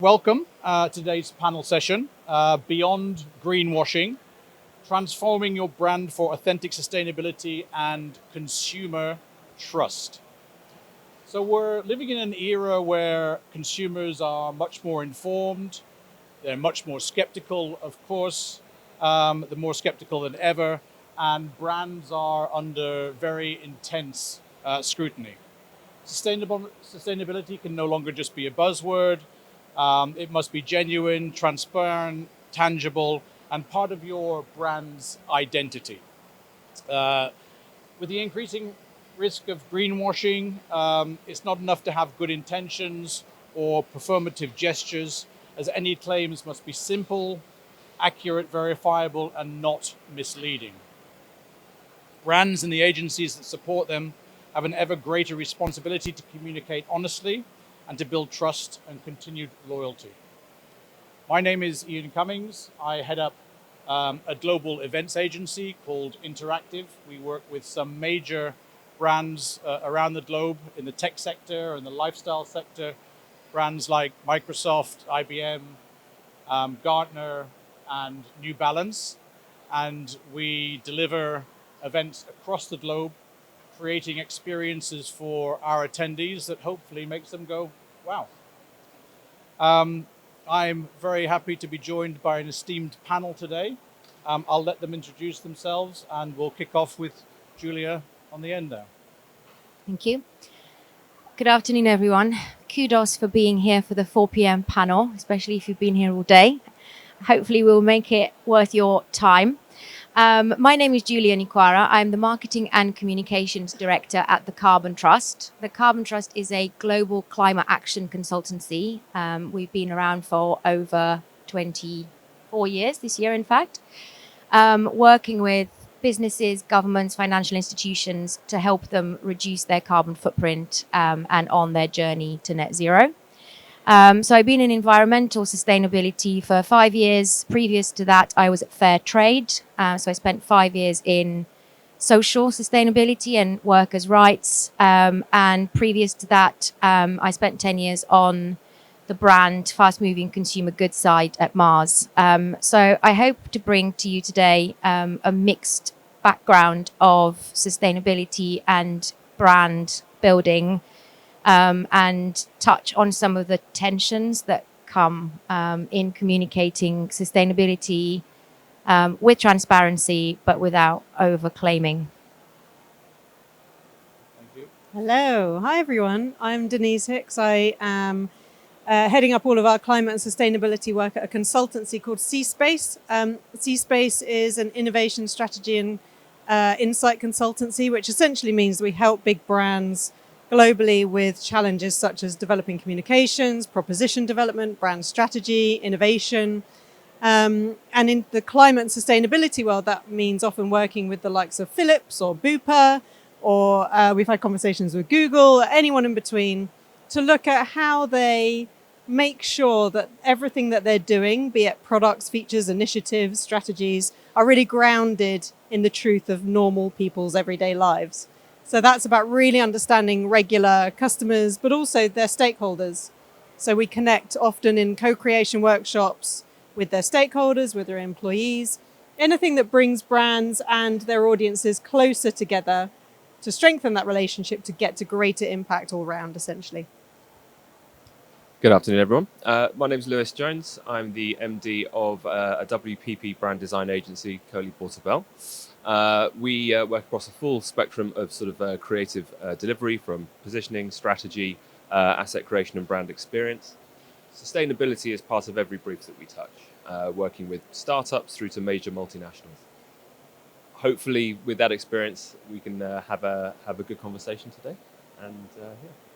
Welcome to today's panel session, Beyond Greenwashing, Transforming Your Brand for Authentic Sustainability and Consumer Trust. So we're living in an era where consumers are much more informed, they're much more skeptical, of course, they're more skeptical than ever, and brands are under very intense scrutiny. Sustainability can no longer just be a buzzword. It must be genuine, transparent, tangible, and part of your brand's identity. With the increasing risk of greenwashing, it's not enough to have good intentions or performative gestures, as any claims must be simple, accurate, verifiable, and not misleading. Brands and the agencies that support them have an ever greater responsibility to communicate honestly and to build trust and continued loyalty. My name is Ian Cummings. I head up a global events agency called Nteractive. We work with some major brands around the globe in the tech sector and the lifestyle sector, brands like Microsoft, IBM, Gartner, and New Balance. And we deliver events across the globe, creating experiences for our attendees that hopefully makes them go, wow. I'm very happy to be joined by an esteemed panel today. I'll let them introduce themselves and we'll kick off with Julia on the end there. Thank you. Good afternoon, everyone. Kudos for being here for the 4 p.m. panel, especially if you've been here all day. Hopefully we'll make it worth your time. My name is Julia Nicoara. I'm the Marketing and Communications Director at the Carbon Trust. The Carbon Trust is a global climate action consultancy. We've been around for over 24 years, this year in fact, working with businesses, governments, financial institutions to help them reduce their carbon footprint and on their journey to net zero. So I've been in environmental sustainability for 5 years. Previous to that, I was at Fair Trade. So I spent 5 years in social sustainability and workers' rights. And previous to that, I spent 10 years on the brand fast-moving consumer goods side at Mars. So I hope to bring to you today a mixed background of sustainability and brand building, and touch on some of the tensions that come in communicating sustainability with transparency, but without over-claiming. Thank you. Hello. Hi, everyone. I'm Denise Hicks. I am heading up all of our climate and sustainability work at a consultancy called C-Space. C-Space is an innovation strategy and insight consultancy, which essentially means we help big brands globally with challenges such as developing communications, proposition development, brand strategy, innovation. And in the climate and sustainability world, that means often working with the likes of Philips or Bupa, or we've had conversations with Google, anyone in between, to look at how they make sure that everything that they're doing, be it products, features, initiatives, strategies, are really grounded in the truth of normal people's everyday lives. So that's about really understanding regular customers, but also their stakeholders. So we connect often in co-creation workshops with their stakeholders, with their employees, anything that brings brands and their audiences closer together to strengthen that relationship to get to greater impact all around, essentially. Good afternoon, everyone. My name is Lewis Jones. I'm the MD of a WPP brand design agency, Coley Porter-Bell. We work across a full spectrum of creative delivery, from positioning, strategy, asset creation and brand experience. Sustainability is part of every brief that we touch, working with startups through to major multinationals. Hopefully with that experience, we can have a good conversation today. And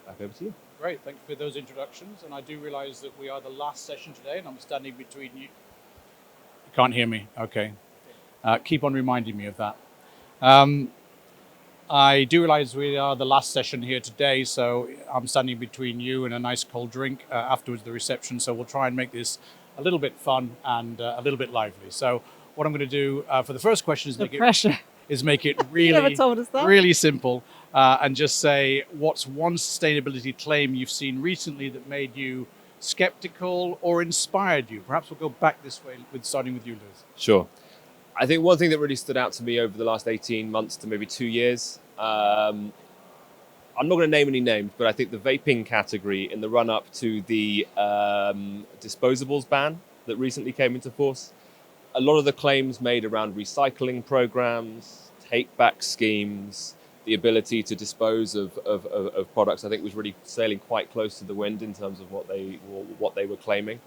back over to you. Great, thank you for those introductions. And I do realize that we are the last session today and I'm standing between you. You can't hear me, okay. Keep on reminding me of that. I do realize we are the last session here today, so I'm standing between you and a nice cold drink afterwards, the reception. So we'll try and make this a little bit fun and a little bit lively. So what I'm going to do for the first question is make it really simple and just say, what's one sustainability claim you've seen recently that made you skeptical, or inspired you? Perhaps we'll go back this way, starting with you, Lewis. Sure. I think one thing that really stood out to me over the last 18 months to maybe 2 years, I'm not going to name any names, but I think the vaping category in the run-up to the disposables ban that recently came into force, a lot of the claims made around recycling programs, take-back schemes, the ability to dispose of products, I think was really sailing quite close to the wind in terms of what they were claiming.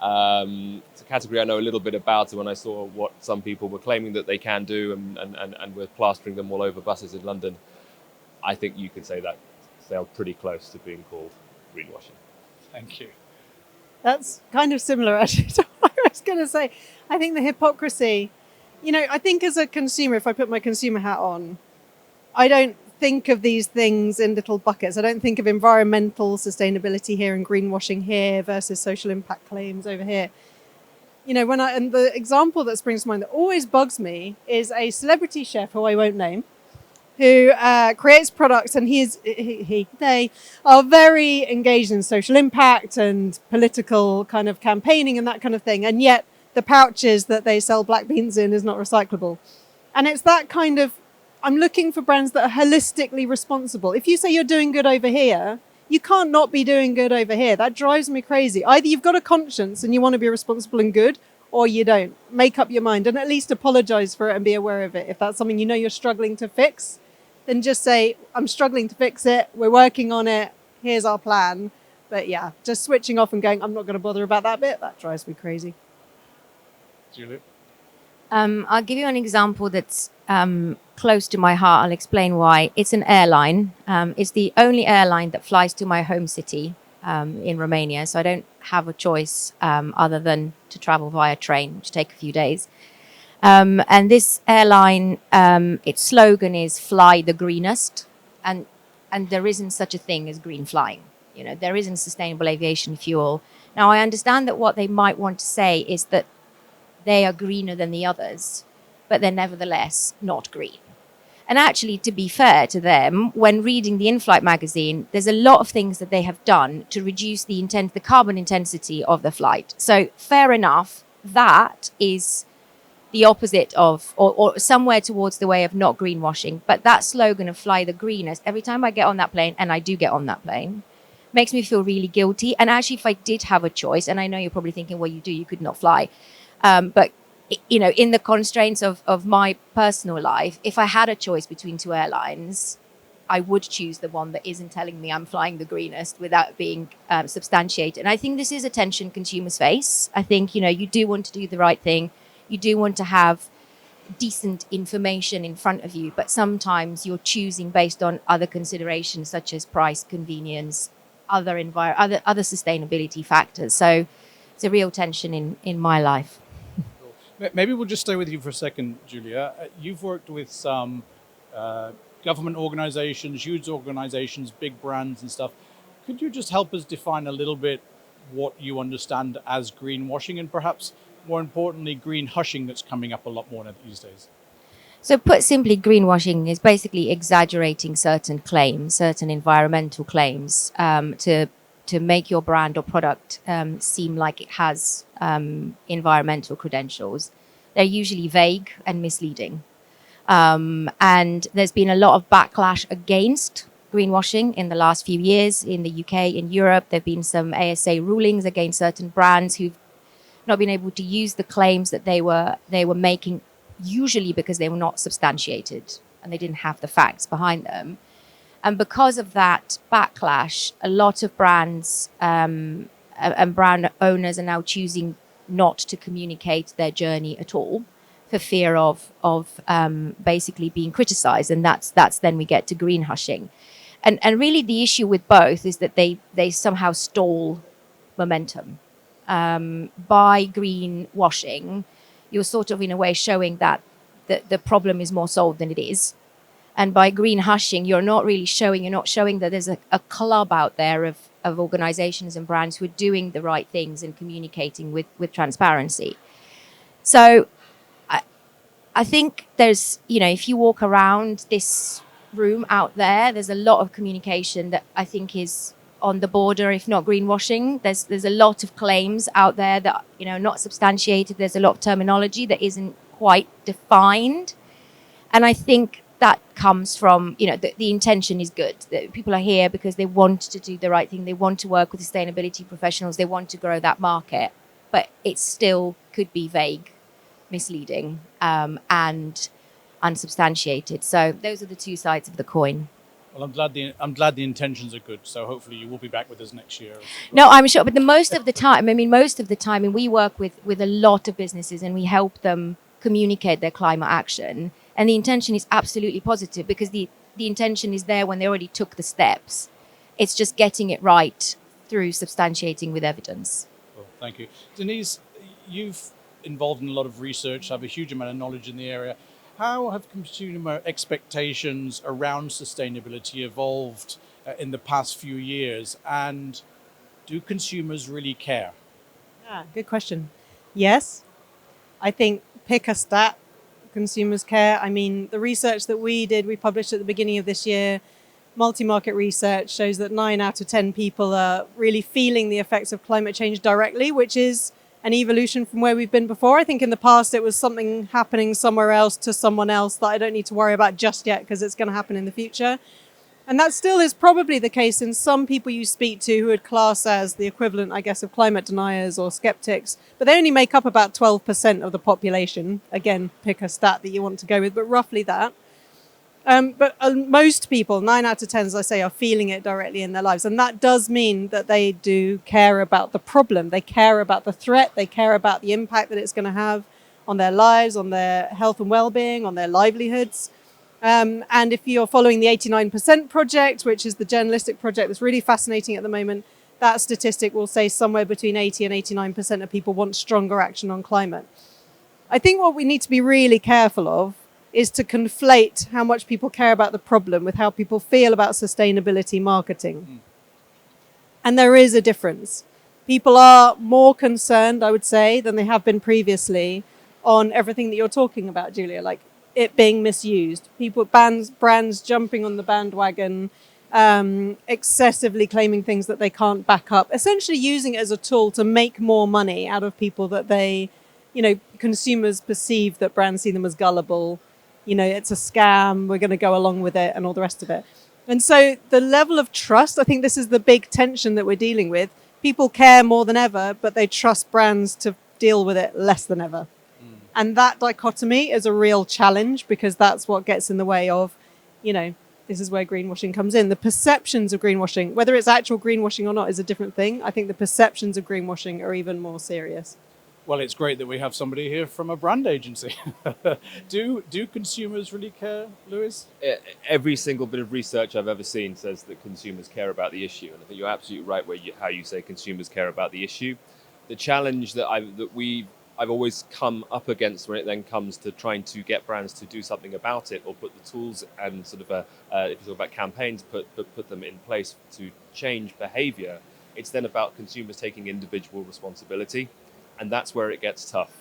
It's a category I know a little bit about, and when I saw what some people were claiming that they can do and were plastering them all over buses in London, I think you could say that sailed pretty close to being called greenwashing. Thank you. That's kind of similar actually to what I was going to say. I think the hypocrisy, I think as a consumer, if I put my consumer hat on, I don't think of these things in little buckets. I don't think of environmental sustainability here and greenwashing here versus social impact claims over here. And the example that springs to mind that always bugs me is a celebrity chef who I won't name, who creates products, and they are very engaged in social impact and political kind of campaigning and that kind of thing. And yet the pouches that they sell black beans in is not recyclable. And it's that kind of, I'm looking for brands that are holistically responsible. If you say you're doing good over here, you can't not be doing good over here. That drives me crazy. Either you've got a conscience and you want to be responsible and good, or you don't. Make up your mind and at least apologize for it and be aware of it. If that's something you're struggling to fix, then just say, I'm struggling to fix it. We're working on it. Here's our plan. But yeah, just switching off and going, I'm not going to bother about that bit. That drives me crazy. Julie? I'll give you an example that's close to my heart. I'll explain why. It's an airline. It's the only airline that flies to my home city in Romania. So I don't have a choice other than to travel via train, which take a few days. And this airline, its slogan is "Fly the greenest," and there isn't such a thing as green flying. There isn't sustainable aviation fuel. Now, I understand that what they might want to say is that they are greener than the others, but they're nevertheless not green. And actually, to be fair to them, when reading the in-flight magazine, there's a lot of things that they have done to reduce the carbon intensity of the flight. So fair enough, that is the opposite of, or somewhere towards the way of not greenwashing. But that slogan of "Fly the greenest," every time I get on that plane, and I do get on that plane, makes me feel really guilty. And actually, if I did have a choice, and I know you're probably thinking, well, you could not fly. But in the constraints of my personal life, if I had a choice between two airlines, I would choose the one that isn't telling me I'm flying the greenest without being substantiated. And I think this is a tension consumers face. I think, you do want to do the right thing. You do want to have decent information in front of you, but sometimes you're choosing based on other considerations such as price, convenience, other sustainability factors. So it's a real tension in my life. Maybe we'll just stay with you for a second, Julia. You've worked with some government organizations, huge organizations, big brands and stuff. Could you just help us define a little bit what you understand as greenwashing and perhaps more importantly, green hushing that's coming up a lot more these days? So put simply, greenwashing is basically exaggerating certain claims, certain environmental claims, to make your brand or product seem like it has environmental credentials. They're usually vague and misleading. And there's been a lot of backlash against greenwashing in the last few years in the UK, in Europe. There have been some ASA rulings against certain brands who've not been able to use the claims that they were making, usually because they were not substantiated and they didn't have the facts behind them. And because of that backlash, a lot of brands and brand owners are now choosing not to communicate their journey at all for fear of basically being criticized. And that's then we get to green hushing. And really the issue with both is that they somehow stall momentum. By greenwashing, you're sort of in a way showing that the problem is more solved than it is. And by green hushing, you're not showing that there's a club out there of organizations and brands who are doing the right things and communicating with transparency. So I think there's, if you walk around this room out there's a lot of communication that I think is on the border, if not greenwashing. There's a lot of claims out there that, not substantiated. There's a lot of terminology that isn't quite defined. And I think that comes from, the intention is good. That people are here because they want to do the right thing. They want to work with sustainability professionals. They want to grow that market. But it still could be vague, misleading, and unsubstantiated. So those are the two sides of the coin. Well, I'm glad the intentions are good. So hopefully you will be back with us next year. No, I'm sure. But most of the time, we work with a lot of businesses and we help them communicate their climate action. And the intention is absolutely positive because the intention is there when they already took the steps. It's just getting it right through substantiating with evidence. Well, thank you. Denise, you've involved in a lot of research, have a huge amount of knowledge in the area. How have consumer expectations around sustainability evolved in the past few years? And do consumers really care? Good question. Yes, I think pick a stat. Consumers care. I mean, the research that we published at the beginning of this year, multi-market research, shows that 9 out of 10 people are really feeling the effects of climate change directly, which is an evolution from where we've been before. I think in the past it was something happening somewhere else to someone else that I don't need to worry about just yet because it's going to happen in the future. And that still is probably the case in some people you speak to who would class as the equivalent, I guess, of climate deniers or skeptics. But they only make up about 12% of the population. Again, pick a stat that you want to go with, but roughly that. But most people, 9 out of 10, as I say, are feeling it directly in their lives. And that does mean that they do care about the problem. They care about the threat. They care about the impact that it's going to have on their lives, on their health and well-being, on their livelihoods. And if you're following the 89% project, which is the journalistic project that's really fascinating at the moment, that statistic will say somewhere between 80 and 89% of people want stronger action on climate. I think what we need to be really careful of is to conflate how much people care about the problem with how people feel about sustainability marketing. And there is a difference. People are more concerned, I would say, than they have been previously on everything that you're talking about, Julia, like it being misused. Brands jumping on the bandwagon, excessively claiming things that they can't back up, essentially using it as a tool to make more money out of people that they, consumers perceive that brands see them as gullible. It's a scam, we're going to go along with it and all the rest of it. And so the level of trust, I think this is the big tension that we're dealing with. People care more than ever, but they trust brands to deal with it less than ever. And that dichotomy is a real challenge because that's what gets in the way of, this is where greenwashing comes in. The perceptions of greenwashing, whether it's actual greenwashing or not, is a different thing. I think the perceptions of greenwashing are even more serious. Well, it's great that we have somebody here from a brand agency. Do consumers really care, Lewis? Every single bit of research I've ever seen says that consumers care about the issue. And I think you're absolutely right how you say consumers care about the issue. The challenge that I've always come up against when it then comes to trying to get brands to do something about it or put the tools and sort of if you talk about campaigns, put them in place to change behavior, it's then about consumers taking individual responsibility. And that's where it gets tough.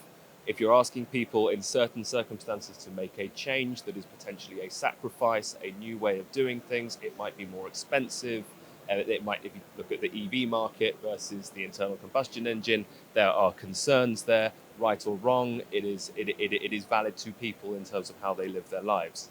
If you're asking people in certain circumstances to make a change that is potentially a sacrifice, a new way of doing things, it might be more expensive. It might, if you look at the EV market versus the internal combustion engine, there are concerns there, right or wrong. It is valid to people in terms of how they live their lives.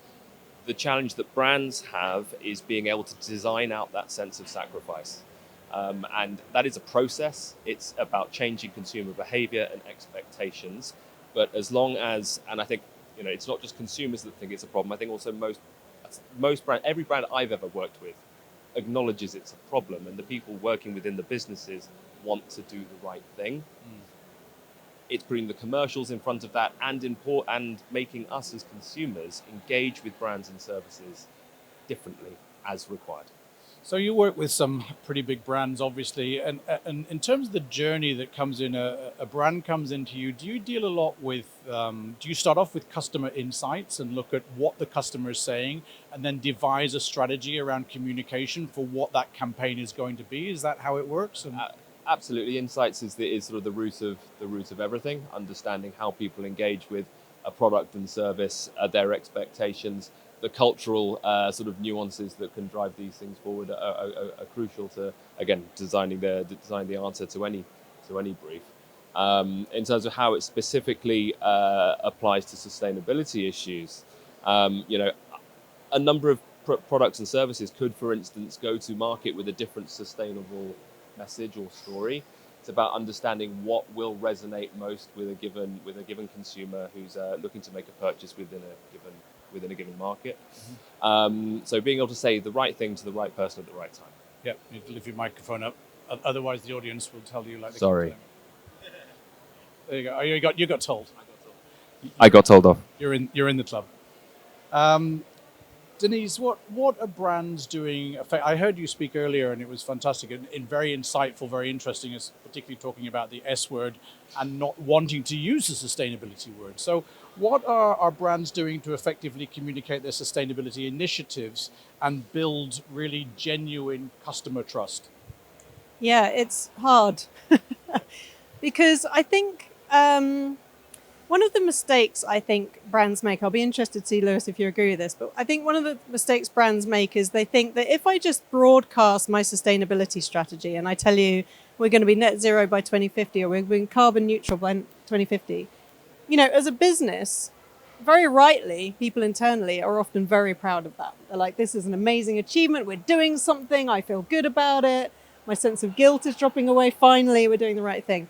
The challenge that brands have is being able to design out that sense of sacrifice. And that is a process. It's about changing consumer behavior and expectations. But as long as, and I think, it's not just consumers that think it's a problem. I think also most brand, every brand I've ever worked with acknowledges it's a problem, and the people working within the businesses want to do the right thing. It's putting the commercials in front of that and making us as consumers engage with brands and services differently as required. So you work with some pretty big brands, obviously, and in terms of the journey that comes in, a brand comes into you, do you deal a lot with, do you start off with customer insights and look at what the customer is saying and then devise a strategy around communication for what that campaign is going to be? Is that how it works? Absolutely. Insights is sort of the root of everything, understanding how people engage with a product and service, their expectations. the cultural sort of nuances that can drive these things forward are crucial to, again, designing the answer to any brief. In terms of how it specifically applies to sustainability issues, a number of products and services could, for instance, go to market with a different sustainable message or story. It's about understanding what will resonate most with a given consumer who's looking to make a purchase within a given market. So being able to say the right thing to the right person at the right time. Yeah, you need to lift your microphone up. Otherwise, the audience will tell you like. Sorry. There you go. Oh, you got told. I got told off. You're in the club. Denise, what are brands doing? I heard you speak earlier, and it was fantastic and very insightful, very interesting, particularly talking about the S word and not wanting to use the sustainability word. So what are our brands doing to effectively communicate their sustainability initiatives and build really genuine customer trust? Yeah, it's hard because I think one of the mistakes I think brands make, I'll be interested to see, Lewis, if you agree with this, but I think one of the mistakes brands make is they think that if I just broadcast my sustainability strategy and I tell you we're going to be net zero by 2050 or we're going to be carbon neutral by 2050, as a business, very rightly, people internally are often very proud of that. They're like, this is an amazing achievement. We're doing something. I feel good about it. My sense of guilt is dropping away. Finally, we're doing the right thing.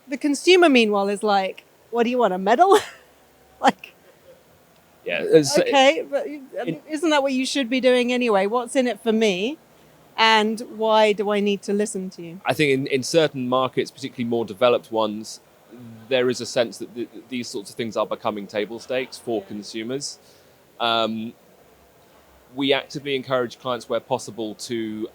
The consumer, meanwhile, is like, what do you want, a medal? Yeah. Okay, but isn't that what you should be doing anyway? What's in it for me? And why do I need to listen to you? I think in certain markets, particularly more developed ones, there is a sense that these sorts of things are becoming table stakes for consumers. We actively encourage clients where possible to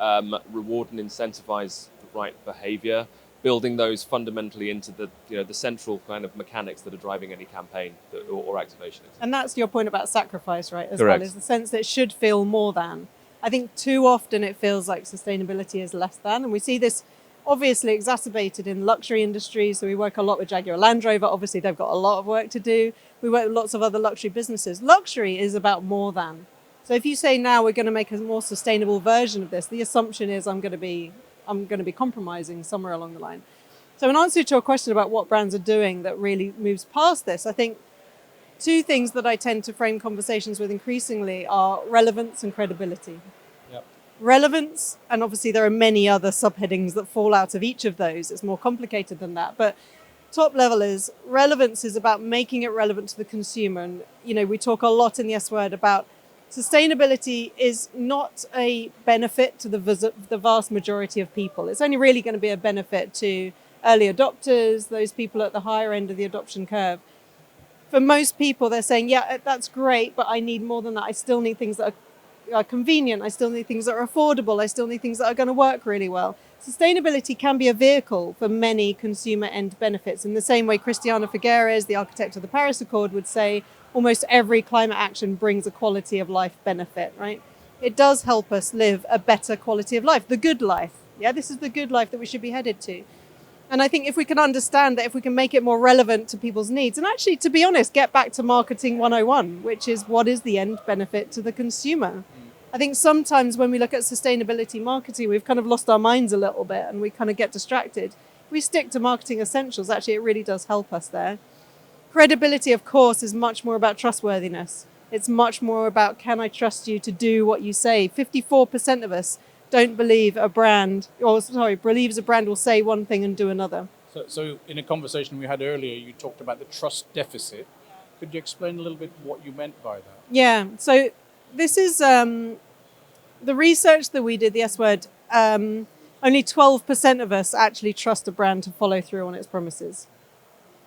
reward and incentivize the right behavior, building those fundamentally into the central kind of mechanics that are driving any campaign or activation. And that's your point about sacrifice, right? As Correct. well, is the sense that it should feel more than. I think too often it feels like sustainability is less than, and we see this obviously exacerbated in luxury industries. So we work a lot with Jaguar Land Rover. Obviously, they've got a lot of work to do. We work with lots of other luxury businesses. Luxury is about more than. So if you say now we're going to make a more sustainable version of this, the assumption is I'm going to be compromising somewhere along the line. So in answer to your question about what brands are doing that really moves past this, I think two things that I tend to frame conversations with increasingly are relevance and credibility. Yep. Relevance, and obviously there are many other subheadings that fall out of each of those. It's more complicated than that. But top level is relevance is about making it relevant to the consumer. And, we talk a lot in the S word about sustainability is not a benefit to the vast majority of people. It's only really going to be a benefit to early adopters, those people at the higher end of the adoption curve. For most people, they're saying, yeah, that's great, but I need more than that. I still need things that are convenient. I still need things that are affordable. I still need things that are going to work really well. Sustainability can be a vehicle for many consumer end benefits. In the same way, Christiana Figueres, the architect of the Paris Accord, would say almost every climate action brings a quality of life benefit, right? It does help us live a better quality of life, the good life. Yeah, this is the good life that we should be headed to. And I think if we can understand that, if we can make it more relevant to people's needs, and actually, to be honest, get back to marketing 101, which is what is the end benefit to the consumer? I think sometimes when we look at sustainability marketing, we've kind of lost our minds a little bit and we kind of get distracted. If we stick to marketing essentials, actually, it really does help us there. Credibility, of course, is much more about trustworthiness. It's much more about, can I trust you to do what you say? 54% of us don't believe believes a brand will say one thing and do another. So in a conversation we had earlier, you talked about the trust deficit. Could you explain a little bit what you meant by that? Yeah, so this is the research that we did, the S word, only 12% of us actually trust a brand to follow through on its promises.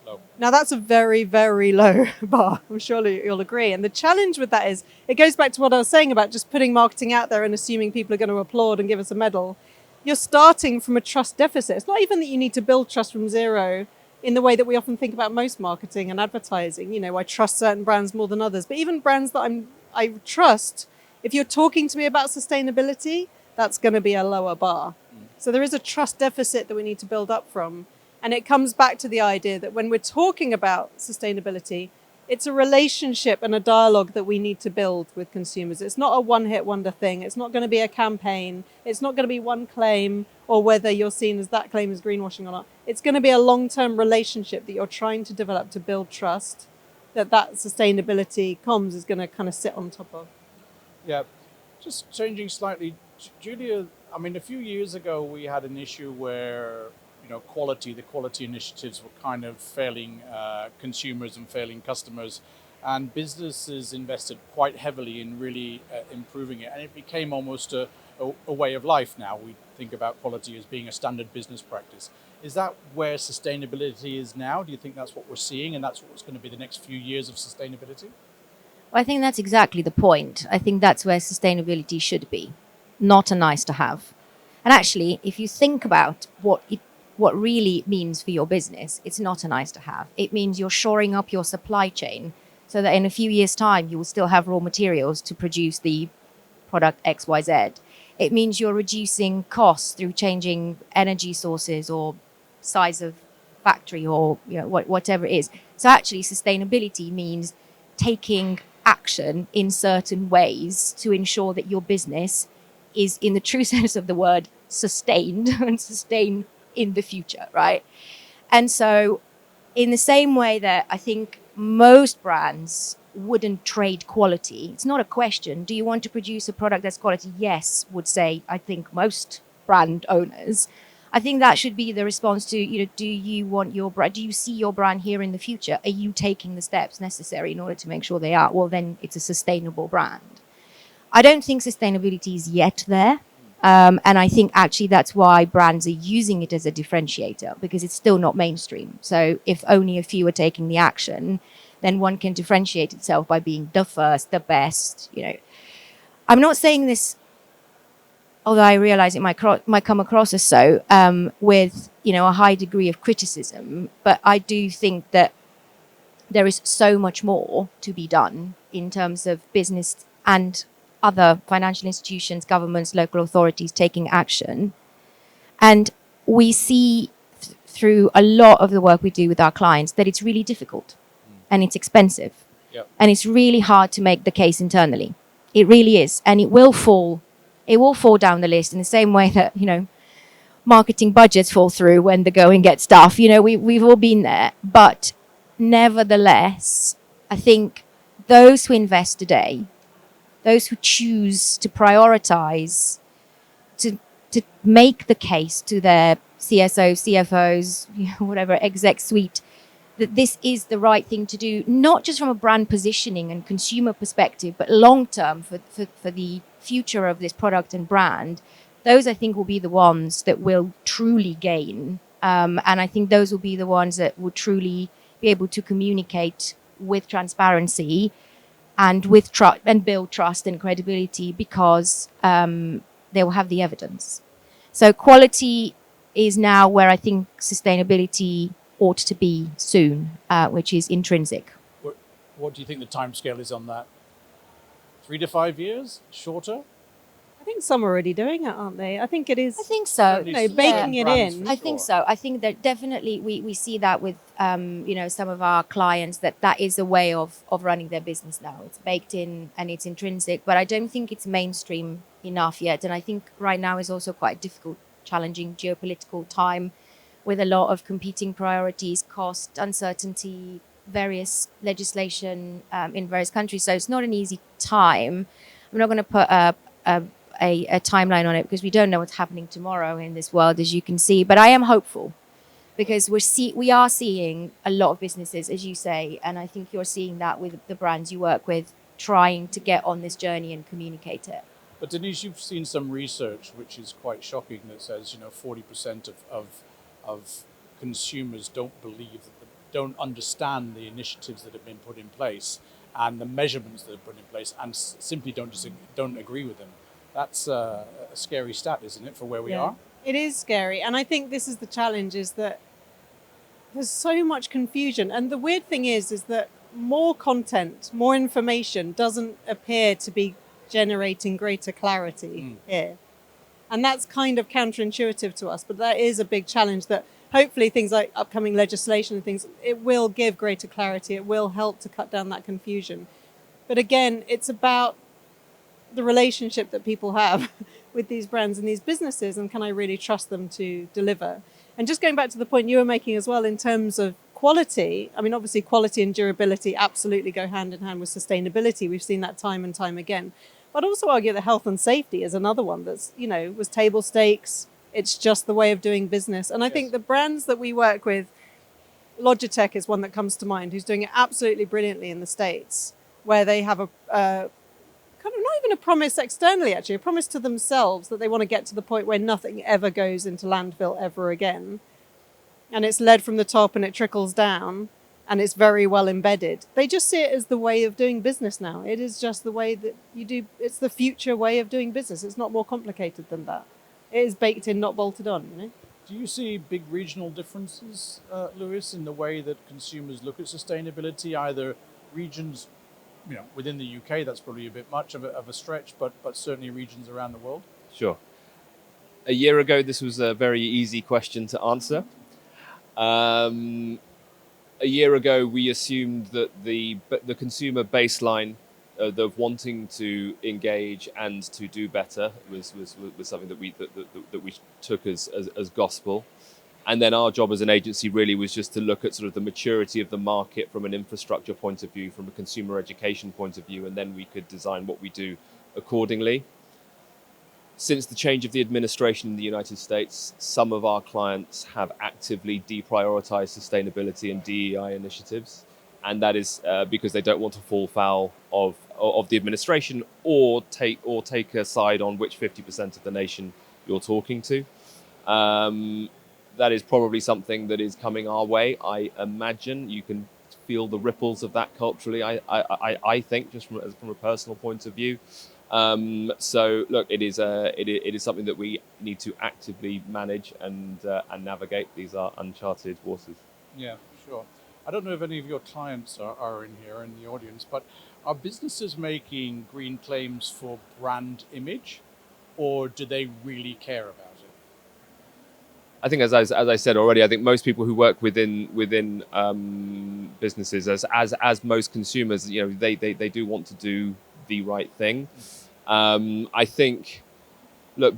Low. Now that's a very, very low bar. I'm sure you'll agree. And the challenge with that is, it goes back to what I was saying about just putting marketing out there and assuming people are going to applaud and give us a medal. You're starting from a trust deficit. It's not even that you need to build trust from zero in the way that we often think about most marketing and advertising. I trust certain brands more than others. But even brands that I trust, if you're talking to me about sustainability, that's going to be a lower bar. So there is a trust deficit that we need to build up from. And it comes back to the idea that when we're talking about sustainability, it's a relationship and a dialogue that we need to build with consumers. It's not a one-hit wonder thing. It's not going to be a campaign. It's not going to be one claim, or whether you're seen as that claim as greenwashing or not. It's going to be a long-term relationship that you're trying to develop to build trust, that sustainability comms is going to kind of sit on top of. Yeah, just changing slightly, Julia. I mean, a few years ago we had an issue where the quality initiatives were kind of failing consumers and failing customers, and businesses invested quite heavily in really improving it, and it became almost a way of life now. We think about quality as being a standard business practice. Is that where sustainability is now? Do you think that's what we're seeing, and that's what's going to be the next few years of sustainability? Well, I think that's exactly the point. I think that's where sustainability should be, not a nice to have. And actually, if you think about what really means for your business, it's not a nice to have. It means you're shoring up your supply chain so that in a few years' time, you will still have raw materials to produce the product XYZ. It means you're reducing costs through changing energy sources or size of factory or whatever it is. So actually, sustainability means taking action in certain ways to ensure that your business is, in the true sense of the word, sustained and sustained in the future, right? And so in the same way that I think most brands wouldn't trade quality, it's not a question. Do you want to produce a product that's quality? Yes, would say, I think, most brand owners. I think that should be the response to, do you want your brand, do you see your brand here in the future? Are you taking the steps necessary in order to make sure they are? Well, then it's a sustainable brand. I don't think sustainability is yet there. And I think actually that's why brands are using it as a differentiator, because it's still not mainstream. So if only a few are taking the action, then one can differentiate itself by being the first, the best. I'm not saying this, although I realize it might come across as so, with a high degree of criticism. But I do think that there is so much more to be done in terms of business and other financial institutions, governments, local authorities taking action. And we see through a lot of the work we do with our clients that it's really difficult and it's expensive. Yep. And it's really hard to make the case internally. It really is. And it will fall down the list in the same way that, marketing budgets fall through when the going gets tough. We've all been there. But nevertheless, I think those who invest today, those who choose to prioritize, to make the case to their CSOs, CFOs, whatever, exec suite, that this is the right thing to do, not just from a brand positioning and consumer perspective, but long term for the future of this product and brand. Those, I think, will be the ones that will truly gain. And I think those will be the ones that will truly be able to communicate with transparency and with trust and build trust and credibility, because they will have the evidence. So quality is now where I think sustainability ought to be soon, which is intrinsic. What do you think the timescale is on that? 3 to 5 years? Shorter? I think some are already doing it, aren't they? I think it is. I think so. Baking it in. I think so. I think that definitely we see that with some of our clients, that is a way of running their business now. It's baked in and it's intrinsic, but I don't think it's mainstream enough yet. And I think right now is also quite a difficult, challenging geopolitical time with a lot of competing priorities, cost, uncertainty, various legislation in various countries. So it's not an easy time. I'm not going to put a timeline on it because we don't know what's happening tomorrow in this world, as you can see. But I am hopeful because we are seeing a lot of businesses, as you say, and I think you're seeing that with the brands you work with, trying to get on this journey and communicate it. But Denise, you've seen some research which is quite shocking that says 40% of consumers don't understand the initiatives that have been put in place and the measurements that are put in place, and simply don't agree with them. That's a scary stat, isn't it, for where we are? It is scary. And I think this is the challenge, is that there's so much confusion. And the weird thing is that more content, more information doesn't appear to be generating greater clarity here. And that's kind of counterintuitive to us, but that is a big challenge, that hopefully things like upcoming legislation and things, it will give greater clarity. It will help to cut down that confusion. But again, it's about the relationship that people have with these brands and these businesses, and can I really trust them to deliver? And just going back to the point you were making as well in terms of quality, I mean, obviously quality and durability absolutely go hand in hand with sustainability. We've seen that time and time again. But I'd also argue that health and safety is another one that's, was table stakes. It's just the way of doing business. And I think the brands that we work with, Logitech is one that comes to mind, who's doing it absolutely brilliantly in the States, where they have a kind of not even a promise externally, actually, a promise to themselves that they want to get to the point where nothing ever goes into landfill ever again. And it's led from the top and it trickles down and it's very well embedded. They just see it as the way of doing business now. It is just the way that you do. It's the future way of doing business. It's not more complicated than that. It is baked in, not bolted on, Do you see big regional differences, Lewis, in the way that consumers look at sustainability? Either regions, within the UK, that's probably a bit much of a stretch, but certainly regions around the world? Sure. A year ago, this was a very easy question to answer. A year ago, we assumed that the consumer baseline of wanting to engage and to do better was something that we took as gospel. And then our job as an agency really was just to look at sort of the maturity of the market from an infrastructure point of view, from a consumer education point of view, and then we could design what we do accordingly. Since the change of the administration in the United States, some of our clients have actively deprioritized sustainability and DEI initiatives. And that is because they don't want to fall foul of the administration or take a side on which 50% of the nation you're talking to. That is probably something that is coming our way. I imagine you can feel the ripples of that culturally. I think, just from a personal point of view. So look, it is something that we need to actively manage and navigate. These are uncharted waters. Yeah, sure. I don't know if any of your clients are in here in the audience, but are businesses making green claims for brand image, or do they really care about it? I think, as I said already, I think most people who work within businesses, as most consumers, they do want to do the right thing. I think, look,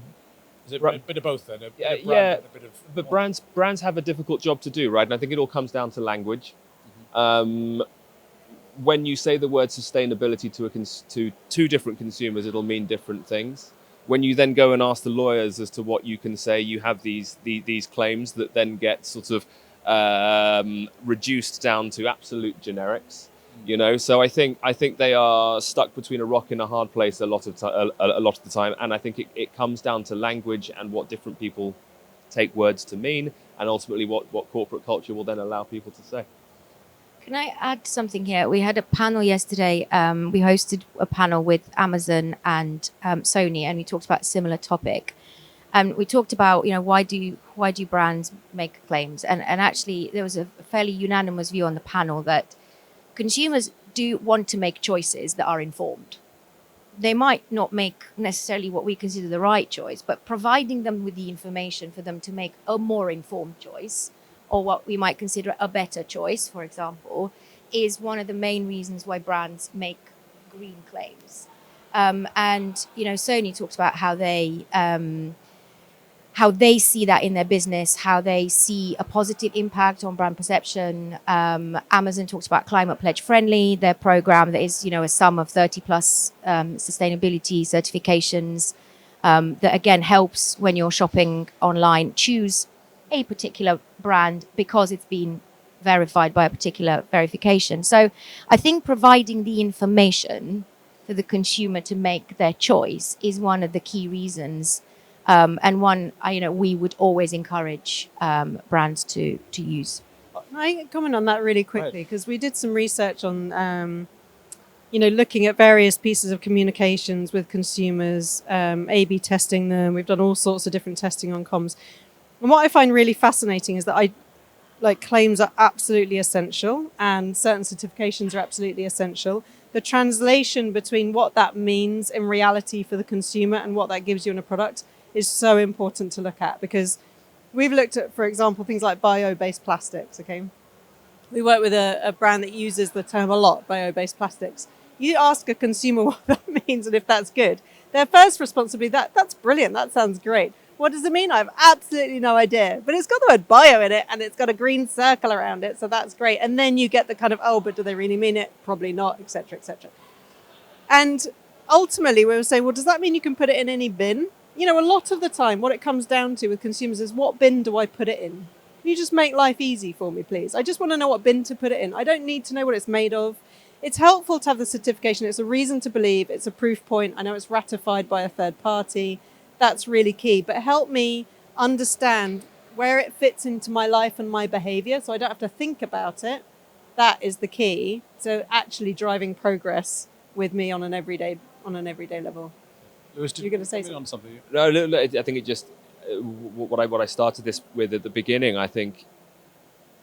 is it a bit of both then? A bit of brand and a bit of but brands have a difficult job to do, right? And I think it all comes down to language. When you say the word sustainability to two different consumers, it'll mean different things. When you then go and ask the lawyers as to what you can say, you have these claims that then get sort of reduced down to absolute generics. So I think they are stuck between a rock and a hard place a lot of the time, and I think it comes down to language and what different people take words to mean, and ultimately what corporate culture will then allow people to say. Can I add something here? We had a panel yesterday. We hosted a panel with Amazon and Sony, and we talked about a similar topic. And we talked about, why do brands make claims? And actually, there was a fairly unanimous view on the panel that consumers do want to make choices that are informed. They might not make necessarily what we consider the right choice, but providing them with the information for them to make a more informed choice, or what we might consider a better choice, for example, is one of the main reasons why brands make green claims. And Sony talks about how they see that in their business, how they see a positive impact on brand perception. Amazon talks about Climate Pledge Friendly, their program that is, a sum of 30 plus sustainability certifications that again helps when you're shopping online, choose a particular brand because it's been verified by a particular verification. So I think providing the information for the consumer to make their choice is one of the key reasons. And one, we would always encourage brands to use. I comment on that really quickly because we did some research on, looking at various pieces of communications with consumers, A/B testing them. We've done all sorts of different testing on comms. And what I find really fascinating is that claims are absolutely essential and certain certifications are absolutely essential. The translation between what that means in reality for the consumer and what that gives you in a product is so important to look at, because we've looked at, for example, things like bio-based plastics, okay? We work with a brand that uses the term a lot, bio-based plastics. You ask a consumer what that means and if that's good. Their first response would be, that's brilliant, that sounds great. What does it mean? I have absolutely no idea. But it's got the word bio in it and it's got a green circle around it, so that's great. And then you get the kind of, oh, but do they really mean it? Probably not, etc., etc. And ultimately, we were saying, well, does that mean you can put it in any bin? You know, a lot of the time, what it comes down to with consumers is, what bin do I put it in? Can you just make life easy for me, please? I just want to know what bin to put it in. I don't need to know what it's made of. It's helpful to have the certification. It's a reason to believe. It's a proof point. I know it's ratified by a third party. That's really key. But help me understand where it fits into my life and my behavior so I don't have to think about it. That is the key. So actually driving progress with me on an everyday level. Lewis, You're going to say something? on something? No, I think it just what I started this with at the beginning. I think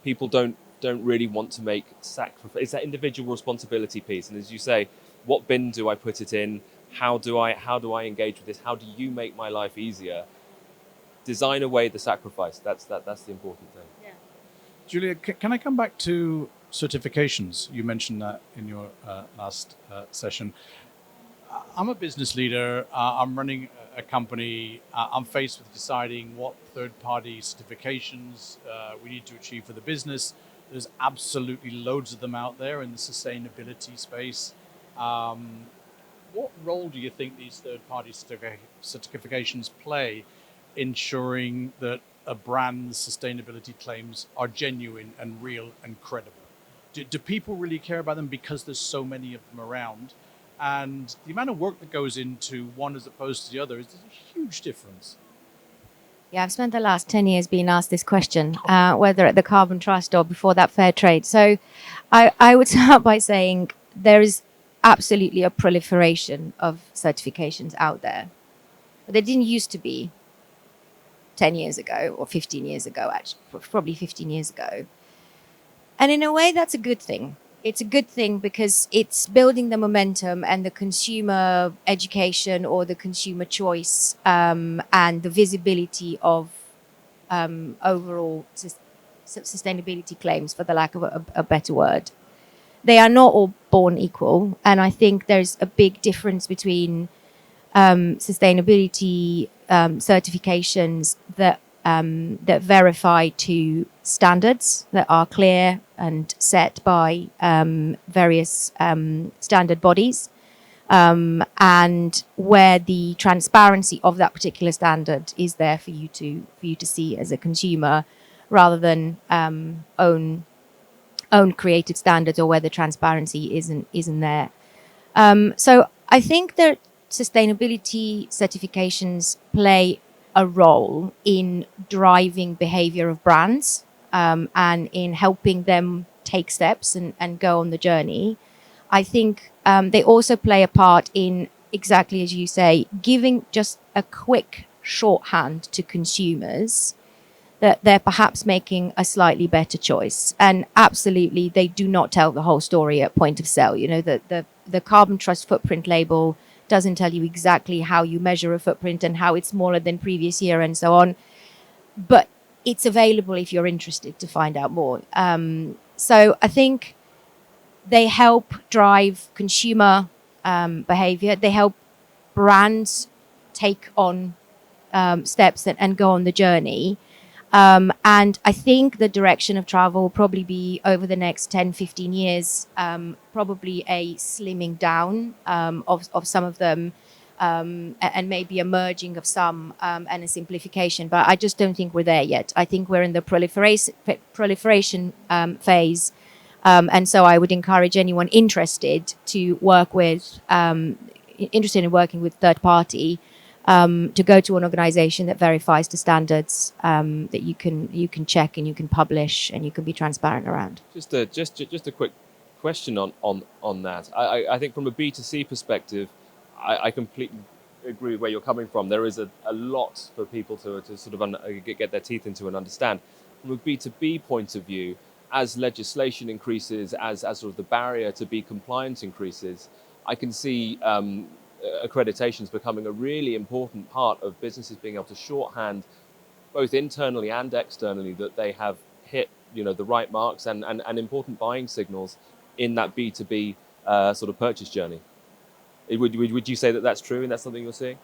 people don't really want to make sacrifice. It's that individual responsibility piece, and as you say, what bin do I put it in? How do I engage with this? How do you make my life easier? Design away the sacrifice. That's the important thing. Yeah. Julia, can I come back to certifications? You mentioned that in your last session. I'm a business leader. I'm running a company. I'm faced with deciding what third-party certifications we need to achieve for the business. There's absolutely loads of them out there in the sustainability space. What role do you think these third-party certifications play ensuring that a brand's sustainability claims are genuine and real and credible? Do people really care about them because there's so many of them around? And the amount of work that goes into one as opposed to the other is a huge difference. Yeah, I've spent the last 10 years being asked this question, whether at the Carbon Trust or before that Fair Trade. So I would start by saying there is absolutely a proliferation of certifications out there. But there didn't used to be 10 years ago or 15 years ago, actually, probably 15 years ago. And in a way, that's a good thing. It's a good thing because it's building the momentum and the consumer education or the consumer choice and the visibility of overall sustainability claims, for the lack of a better word. They are not all born equal. And I think there's a big difference between sustainability certifications that verify to standards that are clear and set by various standard bodies, and where the transparency of that particular standard is there for you to see as a consumer, rather than own created standards, or where the transparency isn't there. So I think that sustainability certifications play a role in driving behavior of brands, and in helping them take steps and go on the journey. I think they also play a part in, exactly as you say, giving just a quick shorthand to consumers that they're perhaps making a slightly better choice. And absolutely, they do not tell the whole story at point of sale. You know, the Carbon Trust footprint label doesn't tell you exactly how you measure a footprint and how it's smaller than previous year and so on. But it's available if you're interested to find out more. So I think they help drive consumer behavior. They help brands take on steps and go on the journey. And I think the direction of travel will probably be, over the next 10, 15 years, probably a slimming down of some of them, and maybe a merging of some, and a simplification. But I just don't think we're there yet. I think we're in the proliferation phase. And so I would encourage anyone interested in working with third party, to go to an organization that verifies the standards, that you can check and you can publish and you can be transparent around. Just a quick question on that. I think from a B2C perspective, I completely agree with where you're coming from. There is a lot for people to sort of get their teeth into and understand. From a B2B point of view, as legislation increases, as sort of the barrier to be compliant increases, I can see accreditations becoming a really important part of businesses being able to shorthand both internally and externally, that they have hit, the right marks and important buying signals in that B2B sort of purchase journey. Would you say that that's true and that's something you're seeing?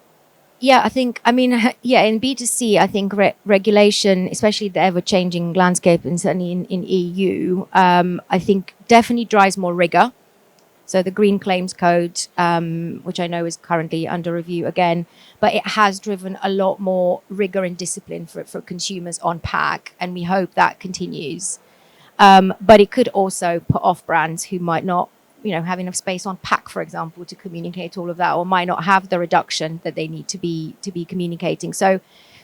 Yeah, I mean, yeah, in B2C, I think regulation, especially the ever-changing landscape, and certainly in EU, I think definitely drives more rigor. So the Green Claims Code, which I know is currently under review again, but it has driven a lot more rigor and discipline for consumers on pack, and we hope that continues. But it could also put off brands who might not, have enough space on pack, for example, to communicate all of that, or might not have the reduction that they need to be communicating. So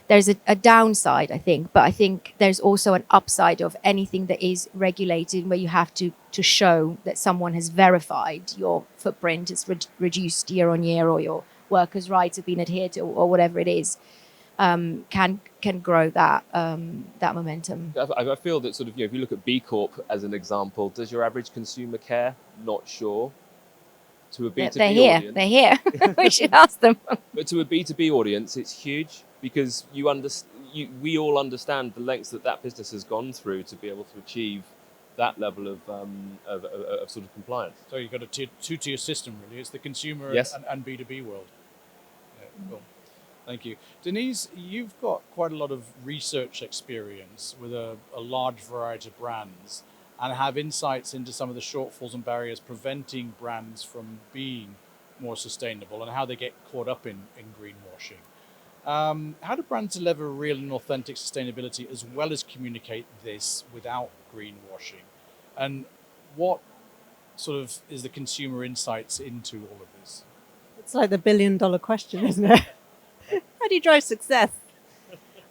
there's a downside, I think, but I think there's also an upside of anything that is regulated, where you have to show that someone has verified your footprint is reduced year on year, or your workers' rights have been adhered to, or whatever it is. Can grow that momentum. I feel that sort of, if you look at B Corp as an example, does your average consumer care? Not sure. To a B2B audience, they're here. We should ask them. But to a B2B audience, it's huge, because we all understand the lengths that business has gone through to be able to achieve that level of sort of compliance. So you've got a two-tier system, really. It's the consumer Yes. and B2B world. Yeah, cool. Thank you. Denise, you've got quite a lot of research experience with a large variety of brands, and have insights into some of the shortfalls and barriers preventing brands from being more sustainable, and how they get caught up in greenwashing. How do brands deliver real and authentic sustainability, as well as communicate this without greenwashing? And what sort of is the consumer insights into all of this? It's like the billion-dollar question, isn't it? How do you drive success?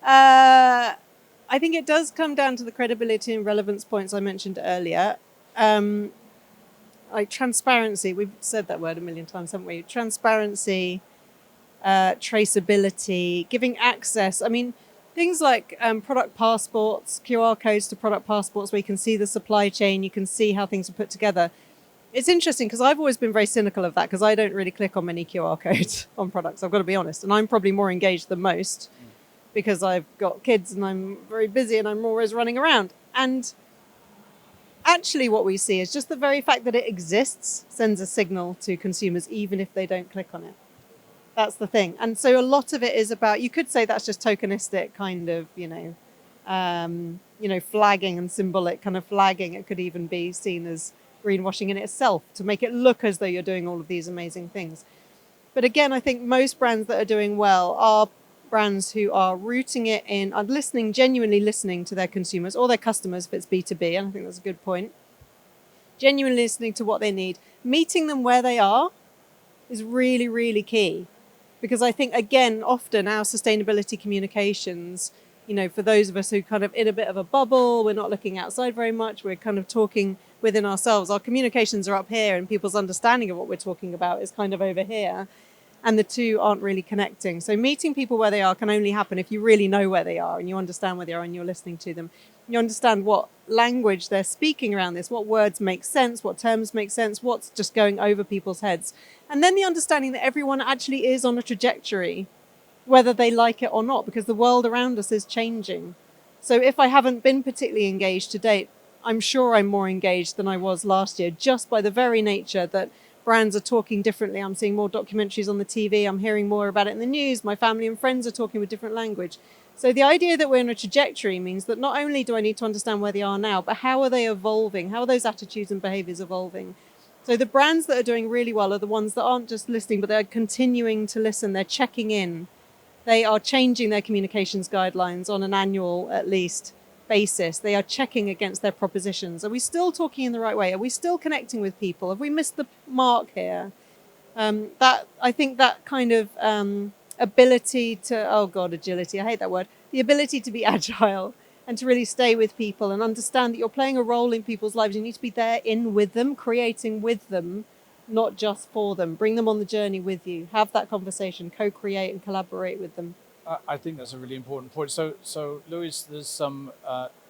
I think it does come down to the credibility and relevance points I mentioned earlier. Like transparency, we've said that word a million times, haven't we? Transparency, traceability, giving access. I mean, things like product passports, QR codes to product passports, where you can see the supply chain, you can see how things are put together. It's interesting, because I've always been very cynical of that, because I don't really click on many QR codes on products, I've got to be honest. And I'm probably more engaged than most, because I've got kids and I'm very busy and I'm always running around. And actually what we see is just the very fact that it exists sends a signal to consumers, even if they don't click on it. That's the thing. And so a lot of it is about, you could say that's just tokenistic kind of, flagging and symbolic kind of flagging. It could even be seen as greenwashing in itself, to make it look as though you're doing all of these amazing things. But again, I think most brands that are doing well are brands who are rooting it in, are genuinely listening to their consumers or their customers if it's B2B, and I think that's a good point. Genuinely listening to what they need. Meeting them where they are is really, really key. Because I think, again, often our sustainability communications, for those of us who kind of in a bit of a bubble, we're not looking outside very much, we're kind of talking within ourselves. Our communications are up here, and people's understanding of what we're talking about is kind of over here. And the two aren't really connecting. So meeting people where they are can only happen if you really know where they are, and you understand where they are, and you're listening to them. You understand what language they're speaking around this, what words make sense, what terms make sense, what's just going over people's heads. And then the understanding that everyone actually is on a trajectory, whether they like it or not, because the world around us is changing. So if I haven't been particularly engaged to date, I'm sure I'm more engaged than I was last year, just by the very nature that brands are talking differently. I'm seeing more documentaries on the TV. I'm hearing more about it in the news. My family and friends are talking with different language. So the idea that we're on a trajectory means that not only do I need to understand where they are now, but how are they evolving? How are those attitudes and behaviors evolving? So the brands that are doing really well are the ones that aren't just listening, but they're continuing to listen. They're checking in. They are changing their communications guidelines on an annual, at least, basis. They are checking against their propositions. Are we still talking in the right way? Are we still connecting with people? Have we missed the mark here? I think that kind of ability to, agility, I hate that word, the ability to be agile and to really stay with people and understand that you're playing a role in people's lives. You need to be there with them, creating with them, not just for them. Bring them on the journey with you. Have that conversation, co-create and collaborate with them. I think that's a really important point. So Louis, there's some